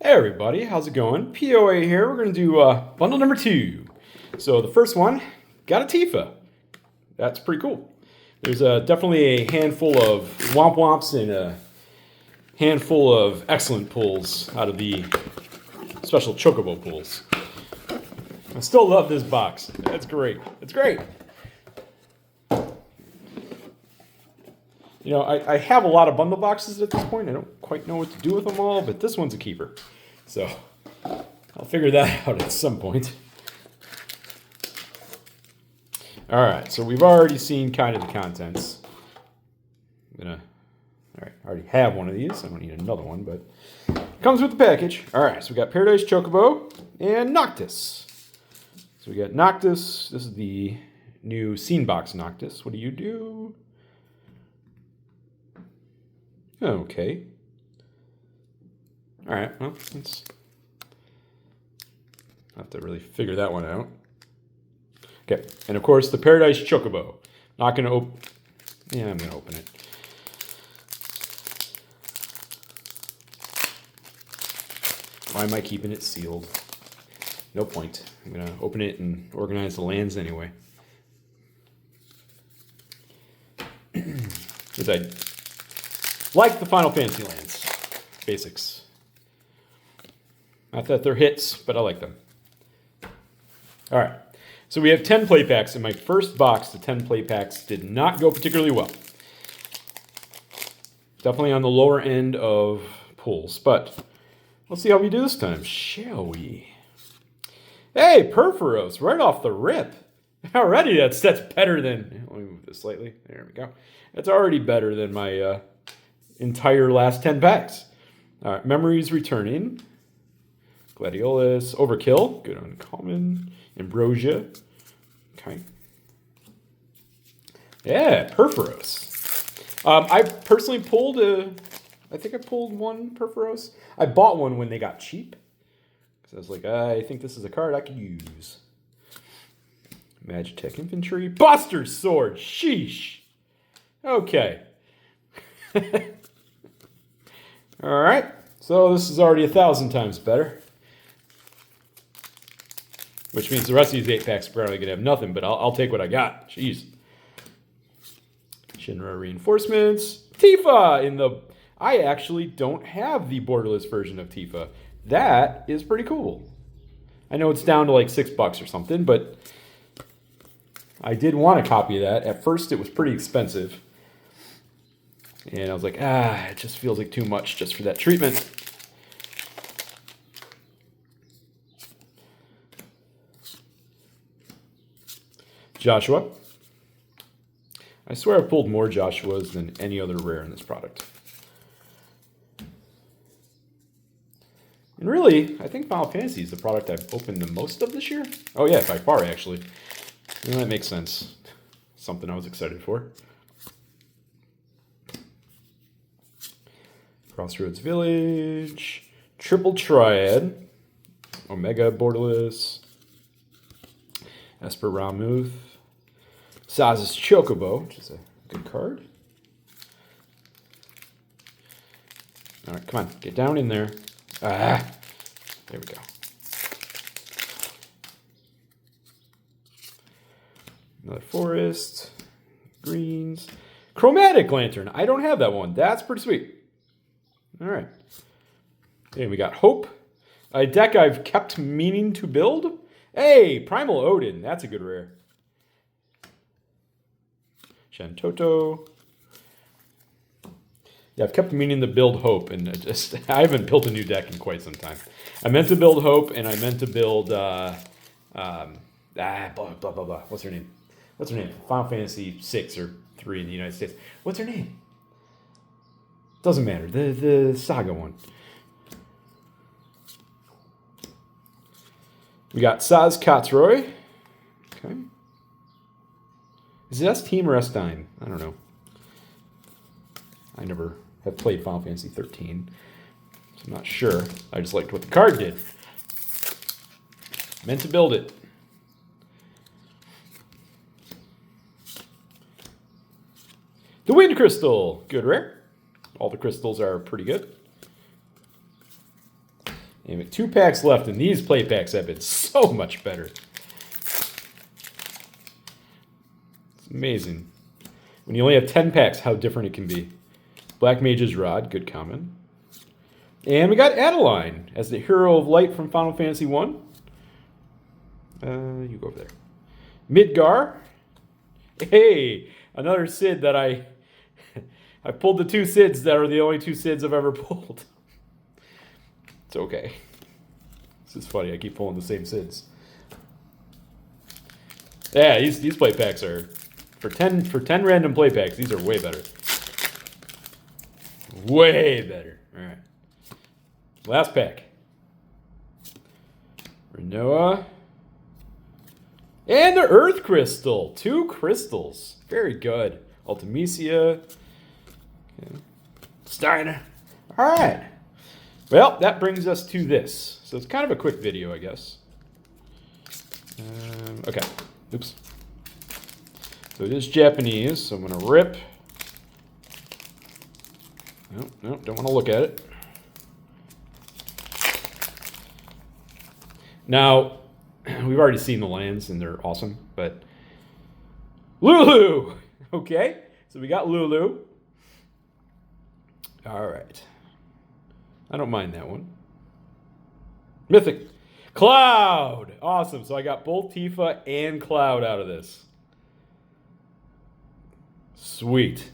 Hey everybody, how's it going? POA here. We're going to do bundle number 2. So the first one, got a Tifa. That's pretty cool. There's definitely a handful of womp womps and a handful of excellent pulls out of the special Chocobo pulls. I still love this box. That's great. It's great. You know, I have a lot of bundle boxes at this point. I don't quite know what to do with them all, but this one's a keeper. So I'll figure that out at some point. All right, so we've already seen kind of the contents. All right, I already have one of these. I don't need another one, but it comes with the package. All right, so we got Paradise Chocobo and Noctis. So we got Noctis. This is the new Scene Box Noctis. What do you do? Okay. All right, well, let's have to really figure that one out. Okay, and of course the Paradise Chocobo. Not going to open. Yeah, I'm going to open it. Why am I keeping it sealed? No point. I'm going to open it and organize the lands anyway. Because I like the Final Fantasy lands. Basics. Not that they're hits, but I like them. All right. So we have 10 play packs. In my first box, the 10 play packs did not go particularly well. Definitely on the lower end of pulls, but let's see how we do this time, shall we? Hey, Perforos, right off the rip. Already, that's better than... Let me move this slightly. There we go. That's already better than my entire last 10 packs. All right, Memories returning. Gladiolus, Overkill, good uncommon. Ambrosia, okay. Yeah, Perforos. I personally pulled I think I pulled one Perforos. I bought one when they got cheap. Because I was like, I think this is a card I could use. Magitech Infantry. Buster Sword, sheesh. Okay. Alright, so this is already 1,000 times better. Which means the rest of these 8 packs are probably going to have nothing, but I'll take what I got. Jeez. Shinra Reinforcements. Tifa in the... I actually don't have the borderless version of Tifa. That is pretty cool. I know it's down to like $6 or something, but I did want a copy of that. At first, it was pretty expensive. And I was like, it just feels like too much just for that treatment. Joshua. I swear I've pulled more Joshuas than any other rare in this product. And really, I think Final Fantasy is the product I've opened the most of this year. Oh yeah, by far actually. And that makes sense. Something I was excited for. Crossroads Village. Triple Triad. Omega Borderless. Esper Ramuth. Saz's Chocobo, which is a good card. All right, come on, get down in there. There we go. Another Forest. Greens. Chromatic Lantern. I don't have that one. That's pretty sweet. All right. And we got Hope. A deck I've kept meaning to build. Hey, Primal Odin. That's a good rare. Shantoto. Yeah, I've kept meaning to build Hope, and I haven't built a new deck in quite some time. I meant to build Hope, and I meant to build blah blah blah blah. What's her name? Final Fantasy 6 or 3 in the United States. What's her name? Doesn't matter. The Saga one. We got Saz Katsroy. Okay. Is it S-Team or S-Dime? I don't know. I never have played Final Fantasy 13, so I'm not sure. I just liked what the card did. Meant to build it. The Wind Crystal. Good rare. All the crystals are pretty good. And with 2 packs left, and these play packs have been so much better. It's amazing. When you only have 10 packs, how different it can be. Black Mage's Rod, good common. And we got Adeline as the Hero of Light from Final Fantasy 1. You go over there. Midgar. Hey, another Sid that I pulled the 2 Sids that are the only 2 Sids I've ever pulled. It's okay. This is funny. I keep pulling the same Sids. Yeah, these play packs are for 10 random play packs. These are way better. Way better. All right. Last pack. Renoa. And the Earth Crystal. 2 crystals. Very good. Ultimecia. Okay. Steiner. All right. Well, that brings us to this. So it's kind of a quick video, I guess. Okay. Oops. So it is Japanese, so I'm going to rip. No, don't want to look at it. Now, we've already seen the lands, and they're awesome, but Lulu! Okay, so we got Lulu. All right. I don't mind that one. Mythic. Cloud! Awesome, so I got both Tifa and Cloud out of this. Sweet.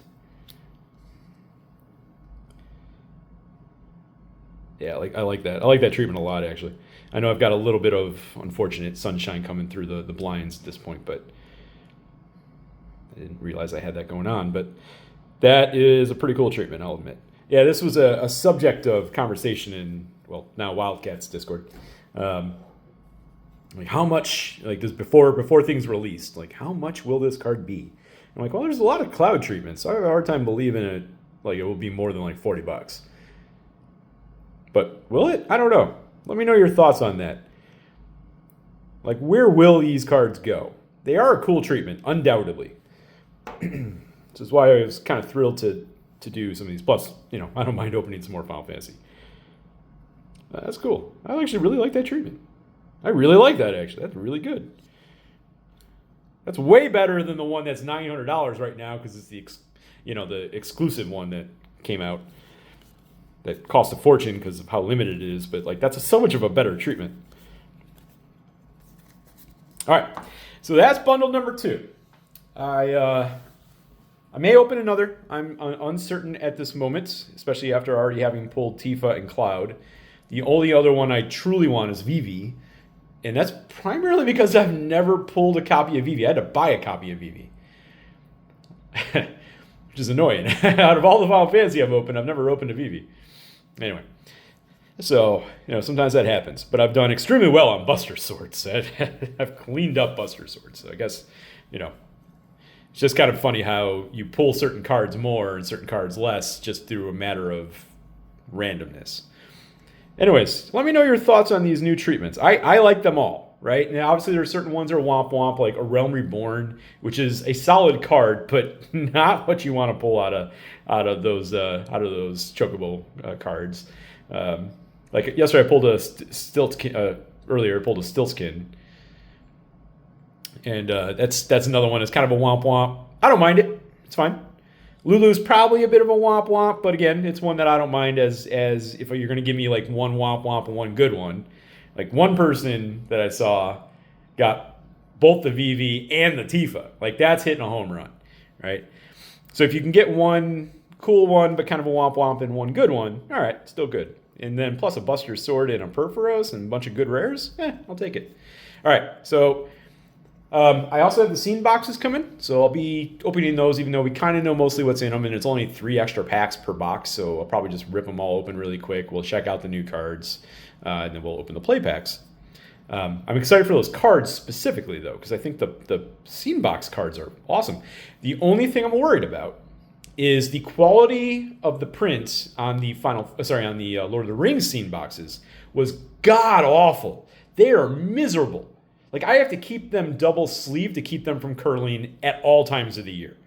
Yeah, I like that. I like that treatment a lot, actually. I know I've got a little bit of unfortunate sunshine coming through the blinds at this point, but I didn't realize I had that going on. But that is a pretty cool treatment, I'll admit. Yeah, this was a subject of conversation in, well, now Wildcats Discord. Like how much, like this before things released, like how much will this card be? I'm like, well, there's a lot of Cloud treatments, so I have a hard time believing it, like it will be more than like $40. But will it? I don't know. Let me know your thoughts on that. Like, where will these cards go? They are a cool treatment, undoubtedly. This is why I was kind of thrilled to do some of these. Plus, you know, I don't mind opening some more Final Fantasy. That's cool. I actually really like that treatment. I really like that, actually. That's really good. That's way better than the one that's $900 right now because it's the exclusive one that came out that cost a fortune because of how limited it is. But like that's so much of a better treatment. All right, so that's bundle number 2. I may open another. I'm uncertain at this moment, especially after already having pulled Tifa and Cloud. The only other one I truly want is Vivi, and that's primarily because I've never pulled a copy of Vivi. I had to buy a copy of Vivi, which is annoying. Out of all the Final Fantasy I've opened, I've never opened a Vivi. Anyway, so, you know, sometimes that happens. But I've done extremely well on Buster Swords. I've cleaned up Buster Swords. So I guess, you know, it's just kind of funny how you pull certain cards more and certain cards less just through a matter of randomness. Anyways, let me know your thoughts on these new treatments. I like them all, right? And obviously there are certain ones that are womp womp, like A Realm Reborn, which is a solid card, but not what you want to pull out of those Chocobo cards. Like yesterday, I pulled a Stiltskin. Earlier, I pulled a Stiltskin, and that's another one. It's kind of a womp womp. I don't mind it. It's fine. Lulu's probably a bit of a womp womp, but again, it's one that I don't mind as if you're going to give me like one womp womp and one good one. Like one person that I saw got both the Vivi and the Tifa. Like that's hitting a home run, right? So if you can get one cool one, but kind of a womp womp and one good one, all right, still good. And then plus a Buster Sword and a Perforos and a bunch of good rares, I'll take it. All right, so I also have the scene boxes coming, so I'll be opening those even though we kind of know mostly what's in them, and it's only 3 extra packs per box, so I'll probably just rip them all open really quick. We'll check out the new cards, and then we'll open the play packs. I'm excited for those cards specifically, though, because I think the scene box cards are awesome. The only thing I'm worried about is the quality of the print on the Lord of the Rings scene boxes was god awful. They are miserable. Like I have to keep them double sleeved to keep them from curling at all times of the year.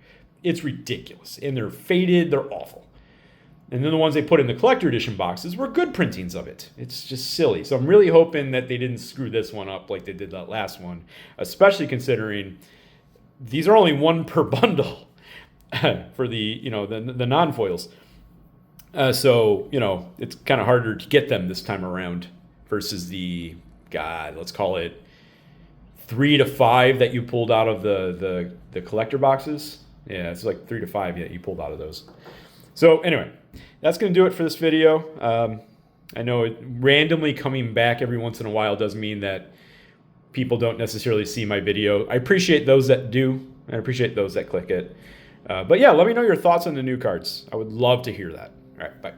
It's ridiculous, and they're faded. They're awful. And then the ones they put in the collector edition boxes were good printings of it. It's just silly. So I'm really hoping that they didn't screw this one up like they did that last one, especially considering these are only one per bundle for the non-foils. So it's kind of harder to get them this time around versus the let's call it 3 to 5 that you pulled out of the collector boxes. Yeah, it's like 3 to 5 that you pulled out of those. So anyway, that's going to do it for this video. I know randomly coming back every once in a while does mean that people don't necessarily see my video. I appreciate those that do. I appreciate those that click it. But yeah, let me know your thoughts on the new cards. I would love to hear that. All right, bye.